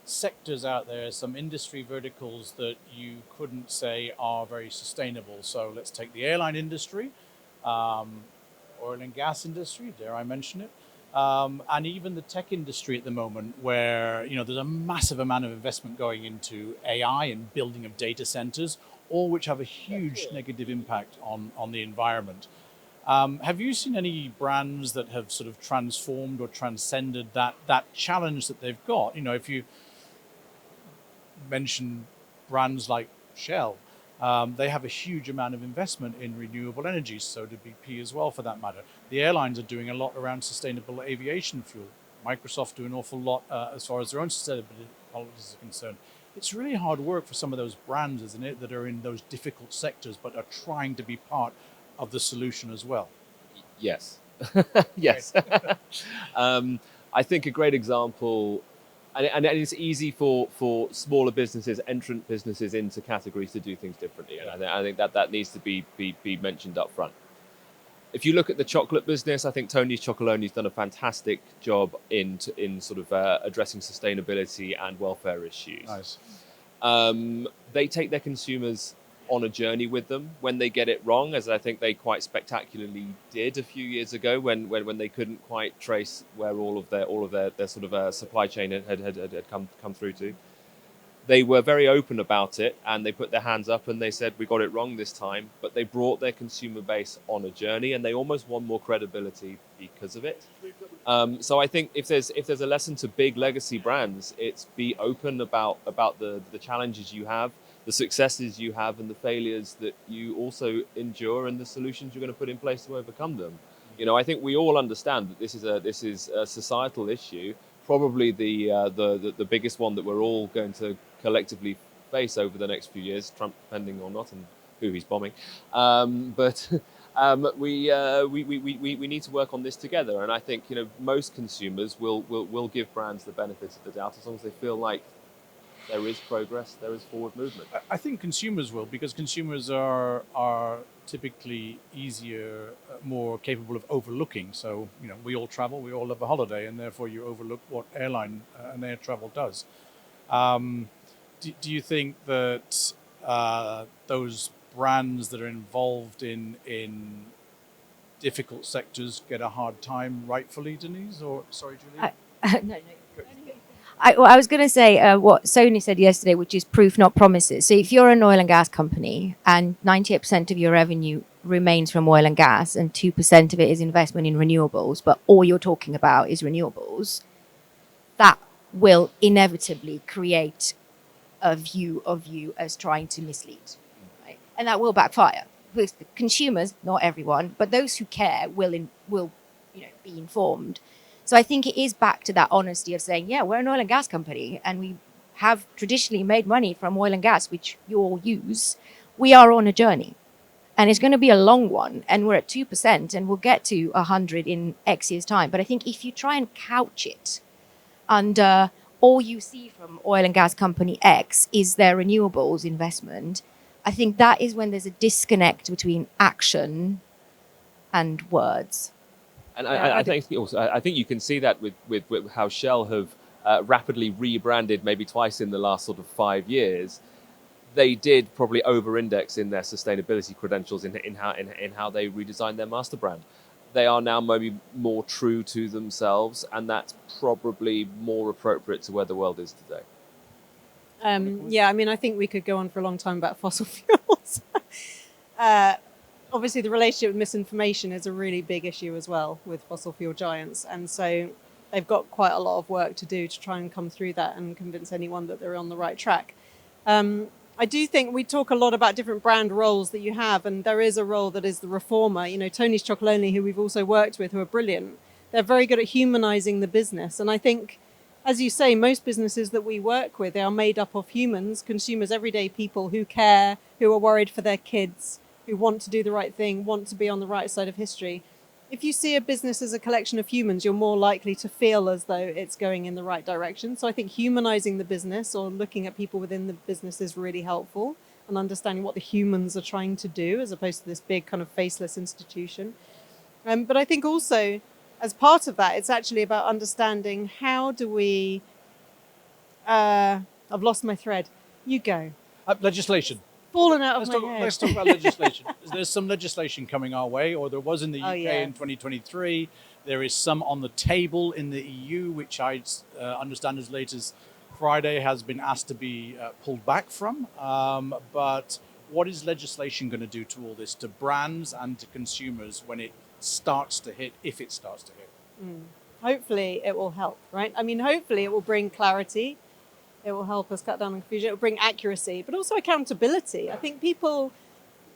sectors out there, some industry verticals that you couldn't say are very sustainable. So let's take the airline industry, oil and gas industry, dare I mention it, and even the tech industry at the moment, where there's a massive amount of investment going into AI and building of data centers, all which have a huge negative impact on the environment. Have you seen any brands that have sort of transformed or transcended that challenge that they've got? If you mention brands like Shell, they have a huge amount of investment in renewable energy, so do BP as well for that matter. The airlines are doing a lot around sustainable aviation fuel. Microsoft do an awful lot as far as their own sustainability policies are concerned. It's really hard work for some of those brands, isn't it, that are in those difficult sectors but are trying to be part of the solution as well. Yes. Yes. I think a great example, and it's easy for smaller businesses, entrant businesses into categories to do things differently. And I think that needs to be mentioned up front. If you look at the chocolate business, I think Tony's Chocolonely's done a fantastic job in sort of addressing sustainability and welfare issues. Nice. They take their consumers on a journey with them when they get it wrong, as I think they quite spectacularly did a few years ago when they couldn't quite trace where all of their sort of supply chain had come through to. They were very open about it, and they put their hands up and they said, we got it wrong this time, but they brought their consumer base on a journey, and they almost won more credibility because of it. So I think if there's a lesson to big legacy brands, it's be open about the challenges you have, the successes you have, and the failures that you also endure, and the solutions you're going to put in place to overcome them. I think we all understand that this is a societal issue, probably the biggest one that we're all going to collectively face over the next few years, Trump pending or not, and who he's bombing. But we need to work on this together, and I think most consumers will give brands the benefit of the doubt as long as they feel like there is progress, there is forward movement. I think consumers will, because consumers are typically easier, more capable of overlooking. So, we all travel, we all love a holiday, and therefore you overlook what airline and air travel does. Do you think that those brands that are involved in difficult sectors get a hard time rightfully, Denise? Or, sorry, Julie? No. I was going to say what Sony said yesterday, which is proof, not promises. So if you're an oil and gas company and 98% of your revenue remains from oil and gas and 2% of it is investment in renewables, but all you're talking about is renewables, that will inevitably create a view of you as trying to mislead. Right? And that will backfire. Because the consumers, not everyone, but those who care will be informed. So I think it is back to that honesty of saying, yeah, we're an oil and gas company and we have traditionally made money from oil and gas, which you all use. We are on a journey and it's going to be a long one, and we're at 2% and we'll get to 100 in X years time. But I think if you try and couch it under all you see from oil and gas company X is their renewables investment, I think that is when there's a disconnect between action and words. And I think you can see that with how Shell have rapidly rebranded maybe twice in the last sort of 5 years. They did probably over-index in their sustainability credentials in how they redesigned their master brand. They are now maybe more true to themselves, and that's probably more appropriate to where the world is today. I think we could go on for a long time about fossil fuels. Obviously, the relationship with misinformation is a really big issue as well with fossil fuel giants. And so they've got quite a lot of work to do to try and come through that and convince anyone that they're on the right track. I do think we talk a lot about different brand roles that you have, and there is a role that is the reformer. Tony's Chocolonely, who we've also worked with, who are brilliant. They're very good at humanizing the business. And I think, as you say, most businesses that we work with, they are made up of humans, consumers, everyday people who care, who are worried for their kids, who want to do the right thing, want to be on the right side of history. If you see a business as a collection of humans, you're more likely to feel as though it's going in the right direction. So I think humanizing the business or looking at people within the business is really helpful, and understanding what the humans are trying to do as opposed to this big kind of faceless institution. But I think also, as part of that, it's actually about understanding how do we... I've lost my thread. You go. Legislation. fallen out of my head. Let's talk about legislation. There's some legislation coming our way, or there was in the UK yes. in 2023. There is some on the table in the EU, which I understand as late as Friday has been asked to be pulled back from. But what is legislation going to do to all this, to brands and to consumers when it starts to hit, if it starts to hit? Hopefully it will help, right? I mean, hopefully it will bring clarity. It will help us cut down on confusion. It will bring accuracy, but also accountability. I think people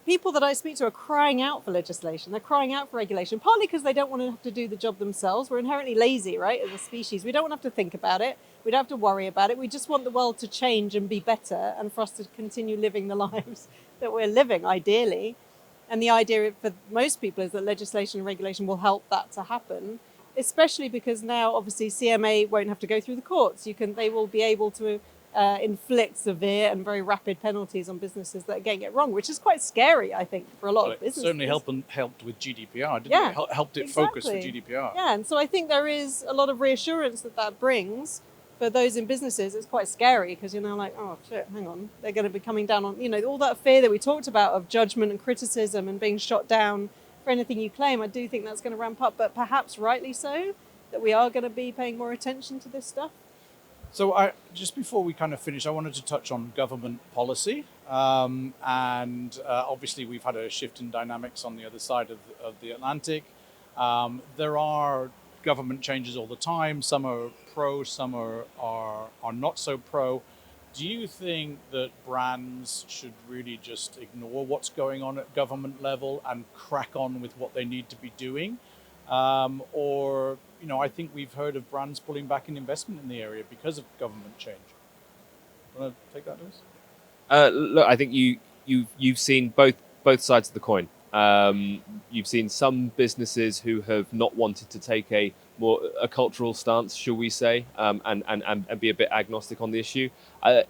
that I speak to are crying out for legislation. They're crying out for regulation, partly because they don't want to have to do the job themselves. We're inherently lazy, right, as a species. We don't want to have to think about it. We don't have to worry about it. We just want the world to change and be better and for us to continue living the lives that we're living, ideally. And the idea for most people is that legislation and regulation will help that to happen, especially because now, obviously, CMA won't have to go through the courts. They will be able to inflict severe and very rapid penalties on businesses that are getting it wrong, which is quite scary, I think, for a lot of businesses. It certainly helped with GDPR, didn't it? Helped it focus with GDPR. Yeah, and so I think there is a lot of reassurance that brings for those in businesses. It's quite scary because you're now like, oh shit, hang on, they're going to be coming down on, all that fear that we talked about of judgment and criticism and being shot down for anything you claim. I do think that's going to ramp up, but perhaps rightly so, that we are going to be paying more attention to this stuff. So just before we kind of finish, I wanted to touch on government policy. And obviously we've had a shift in dynamics on the other side of the Atlantic. There are government changes all the time. Some are pro, some are not so pro. Do you think that brands should really just ignore what's going on at government level and crack on with what they need to be doing? Or, I think we've heard of brands pulling back in investment in the area because of government change. Want to take that, Denise? Look, I think you've seen both sides of the coin. You've seen some businesses who have not wanted to take a cultural stance, shall we say, and be a bit agnostic on the issue.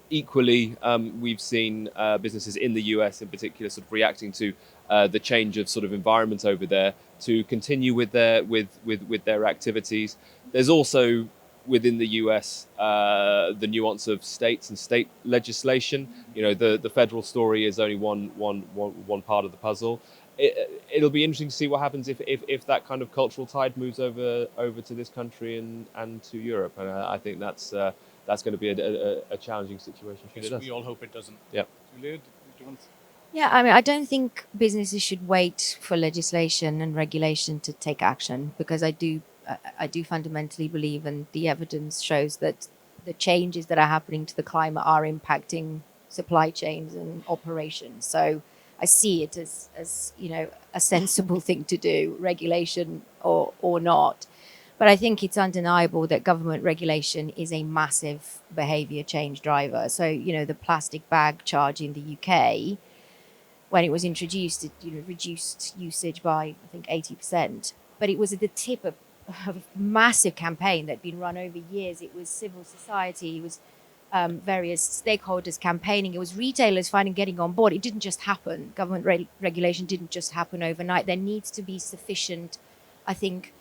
Equally, we've seen businesses in the US in particular sort of reacting to the change of sort of environment over there to continue with their activities. There's also within the US the nuance of states and state legislation. The federal story is only one part of the puzzle. It'll be interesting to see what happens if that kind of cultural tide moves over to this country and to Europe, and I think that's going to be a challenging situation. We all hope it doesn't. Yeah. Julia, do you want to... Yeah, I mean, I don't think businesses should wait for legislation and regulation to take action, because I do fundamentally believe, and the evidence shows, that the changes that are happening to the climate are impacting supply chains and operations. So I see it as a sensible thing to do, regulation or not. But I think it's undeniable that government regulation is a massive behaviour change driver. So, the plastic bag charge in the UK, when it was introduced, it reduced usage by, I think, 80%. But it was at the tip of a massive campaign that had been run over years. It was civil society, it was various stakeholders campaigning, it was retailers getting on board. It didn't just happen. Government regulation didn't just happen overnight. There needs to be sufficient, I think,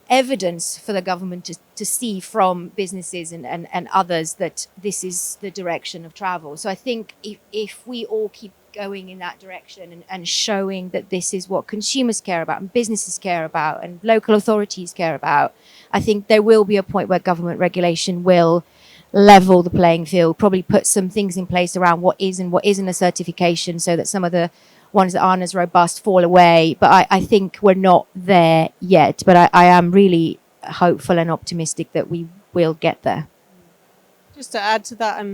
evidence for the government to see from businesses and others that this is the direction of travel. So I think if we all keep going in that direction and showing that this is what consumers care about and businesses care about and local authorities care about, I think there will be a point where government regulation will level the playing field, probably put some things in place around what is and what isn't a certification, so that some of the ones that aren't as robust fall away. But I think we're not there yet. But I am really hopeful and optimistic that we will get there. Just to add to that,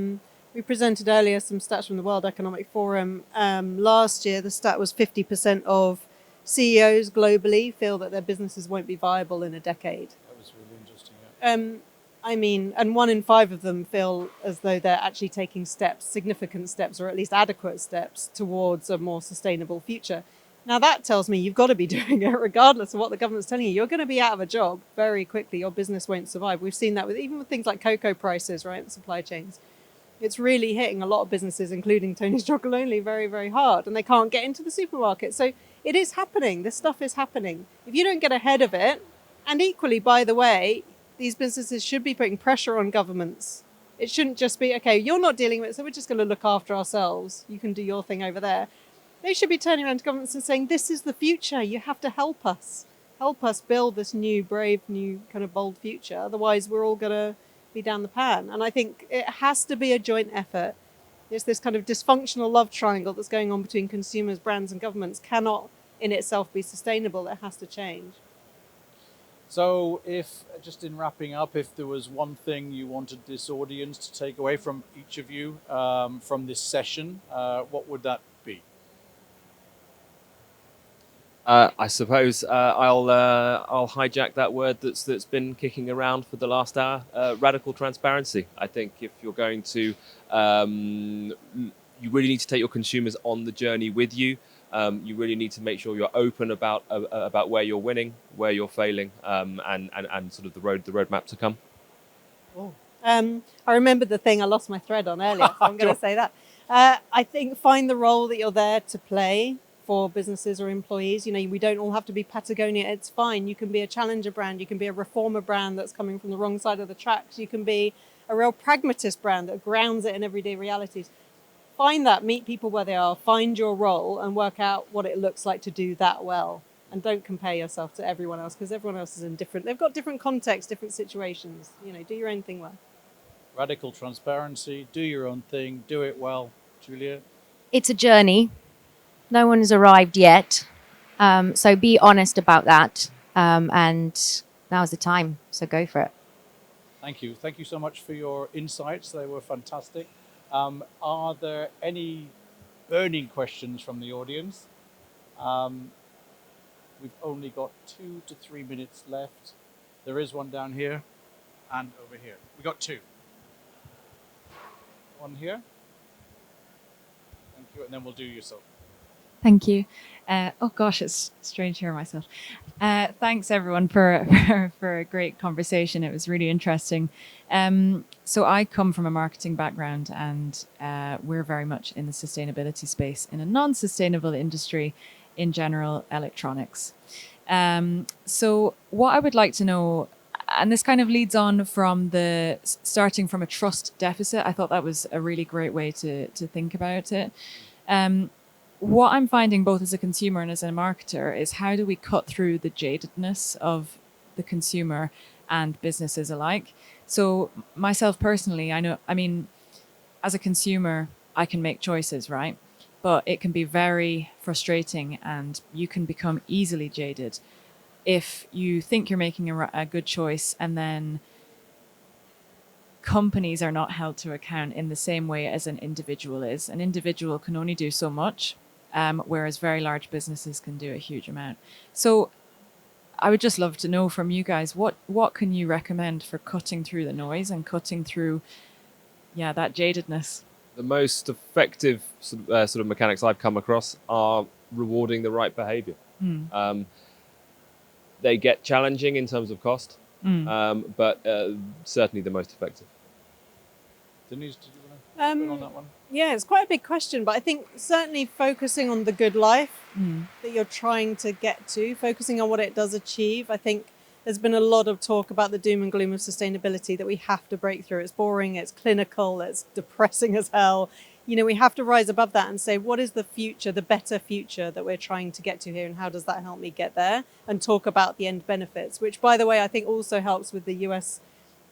we presented earlier some stats from the World Economic Forum. Last year, the stat was 50% of CEOs globally feel that their businesses won't be viable in a decade. That was really interesting. Yeah. And 1 in 5 of them feel as though they're actually taking steps, significant steps, or at least adequate steps towards a more sustainable future. Now that tells me you've got to be doing it regardless of what the government's telling you. You're going to be out of a job very quickly. Your business won't survive. We've seen that even with things like cocoa prices, right? The supply chains. It's really hitting a lot of businesses, including Tony's Chocolate Only, very, very hard. And they can't get into the supermarket. So it is happening. This stuff is happening. If you don't get ahead of it, and equally, by the way, these businesses should be putting pressure on governments It shouldn't just be, okay, you're not dealing with it, so we're just going to look after ourselves. You can do your thing over there. They should be turning around to governments and saying, this is the future. You have to help us. Help us build this new, brave, new kind of bold future. Otherwise, we're all going to be down the pan. And I think it has to be a joint effort. There's this kind of dysfunctional love triangle that's going on between consumers, brands, and governments cannot in itself be sustainable. It has to change. So if, just in wrapping up, if there was one thing you wanted this audience to take away from each of you from this session, what would that be? I suppose I'll hijack that word that's been kicking around for the last hour. Radical transparency. I think if you're going to, you really need to take your consumers on the journey with you. You really need to make sure you're open about where you're winning, where you're failing, and sort of the roadmap to come. Oh. I remembered the thing I lost my thread on earlier, so I'm going to say that. I think find the role that you're there to play for businesses or employees. You know, we don't all have to be Patagonia. It's fine. You can be a challenger brand. You can be a reformer brand that's coming from the wrong side of the tracks. You can be a real pragmatist brand that grounds it in everyday realities. Find that, meet people where they are, find your role and work out what it looks like to do that well. And don't compare yourself to everyone else, because everyone else is in different, they've got different contexts, different situations. You know, do your own thing well. Radical transparency, do your own thing, do it well. Julia? It's a journey. No one has arrived yet. So be honest about that. And now's the time. So go for it. Thank you. Thank you so much for your insights. They were fantastic. Are there any burning questions from the audience? We've only got 2 to 3 minutes left. There is one down here and over here. We got 2. One here. Thank you. And then we'll do yourself. Thank you. Oh gosh, it's strange hearing myself. Thanks everyone for a great conversation. It was really interesting. So I come from a marketing background, and we're very much in the sustainability space in a non-sustainable industry, in general, electronics. So what I would like to know, and this kind of leads on from the starting from a trust deficit. I thought that was a really great way to think about it. What I'm finding both as a consumer and as a marketer is, how do we cut through the jadedness of the consumer and businesses alike? So myself personally, as a consumer, I can make choices, right? But it can be very frustrating, and you can become easily jaded if you think you're making a good choice, and then companies are not held to account in the same way as an individual is. An individual can only do so much, whereas very large businesses can do a huge amount. So I would just love to know from you guys, what can you recommend for cutting through the noise and cutting through, that jadedness? The most effective sort of mechanics I've come across are rewarding the right behavior. They get challenging in terms of cost, but certainly the most effective. Denise, did you want to put on that one? Yeah, it's quite a big question, but I think certainly focusing on the good life that you're trying to get to, focusing on what it does achieve. I think there's been a lot of talk about the doom and gloom of sustainability that we have to break through. It's boring, it's clinical, it's depressing as hell. You know, we have to rise above that and say, what is the future, the better future that we're trying to get to here, and how does that help me get there? And talk about the end benefits, which, by the way, I think also helps with the US,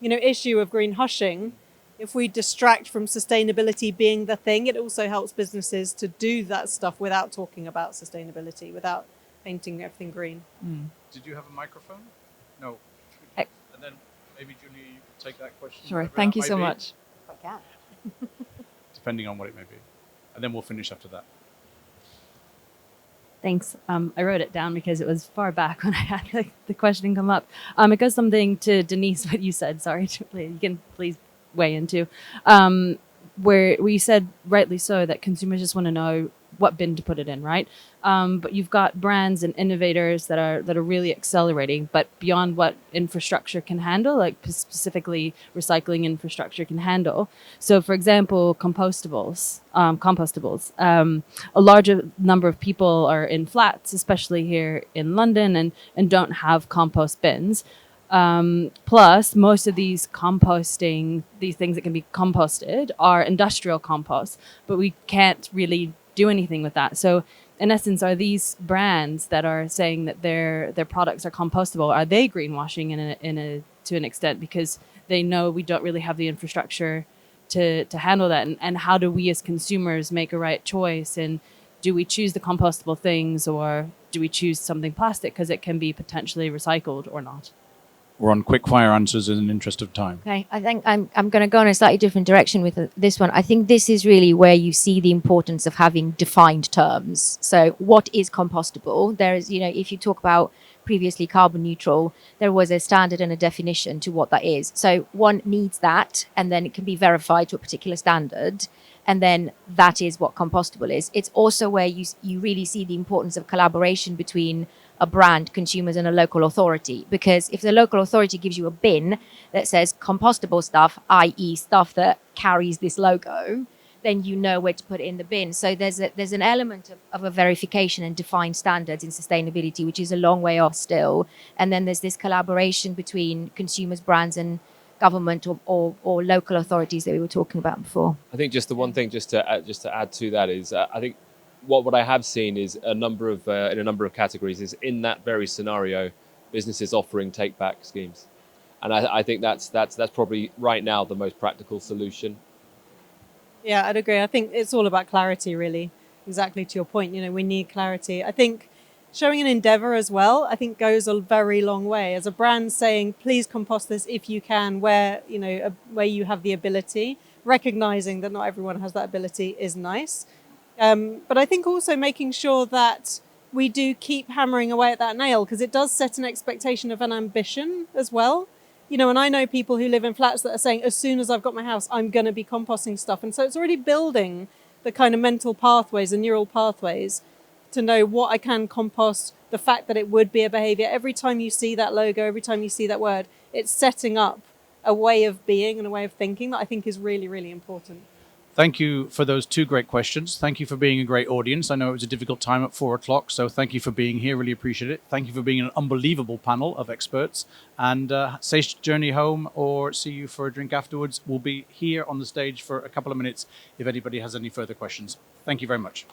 issue of greenwashing. If we distract from sustainability being the thing, it also helps businesses to do that stuff without talking about sustainability, without painting everything green. Did you have a microphone? No. And then maybe Julie, take that question. Sure. Thank you so much. I can. Depending on what it may be. And then we'll finish after that. Thanks. I wrote it down because it was far back when I had the question come up. It goes something to Denise, what you said. Sorry, you can please weigh into. Where you said, rightly so, that consumers just want to know what bin to put it in, right? But you've got brands and innovators that are really accelerating, but beyond what infrastructure can handle, like specifically recycling infrastructure can handle. So, for example, compostables. A larger number of people are in flats, especially here in London, and don't have compost bins. Plus, most of these composting, these things that can be composted, are industrial compost, but we can't really do anything with that. So, in essence, are these brands that are saying that their products are compostable, are they greenwashing to an extent because they know we don't really have the infrastructure to handle that? And how do we as consumers make a right choice? And do we choose the compostable things, or do we choose something plastic because it can be potentially recycled or not? We're on quick fire answers in the interest of time. Okay, I think I'm going to go in a slightly different direction with this one. I think this is really where you see the importance of having defined terms. So what is compostable? There is, if you talk about previously carbon neutral, there was a standard and a definition to what that is. So one needs that, and then it can be verified to a particular standard. And then that is what compostable is. It's also where you really see the importance of collaboration between a brand, consumers, and a local authority. Because if the local authority gives you a bin that says compostable stuff, i.e. stuff that carries this logo, then you know where to put it in the bin. So there's an element of a verification and defined standards in sustainability, which is a long way off still. And then there's this collaboration between consumers, brands, and government or local authorities that we were talking about before. I think just the one thing just to add to that is I think what I have seen is in a number of categories is in that very scenario, businesses offering take back schemes, and I think that's probably right now the most practical solution. Yeah, I'd agree. I think it's all about clarity, really. Exactly to your point. We need clarity. I think showing an endeavor as well, I think goes a very long way. As a brand saying, please compost this if you can, where you have the ability, recognizing that not everyone has that ability is nice. But I think also making sure that we do keep hammering away at that nail, because it does set an expectation of an ambition as well. And I know people who live in flats that are saying, as soon as I've got my house, I'm going to be composting stuff. And so it's already building the kind of mental pathways and neural pathways to know what I can compost, the fact that it would be a behavior. Every time you see that logo, every time you see that word, it's setting up a way of being and a way of thinking that I think is really, really important. Thank you for those two great questions. Thank you for being a great audience. I know it was a difficult time at 4:00, so thank you for being here. Really appreciate it. Thank you for being an unbelievable panel of experts. And safe journey home, or see you for a drink afterwards. We'll be here on the stage for a couple of minutes if anybody has any further questions. Thank you very much.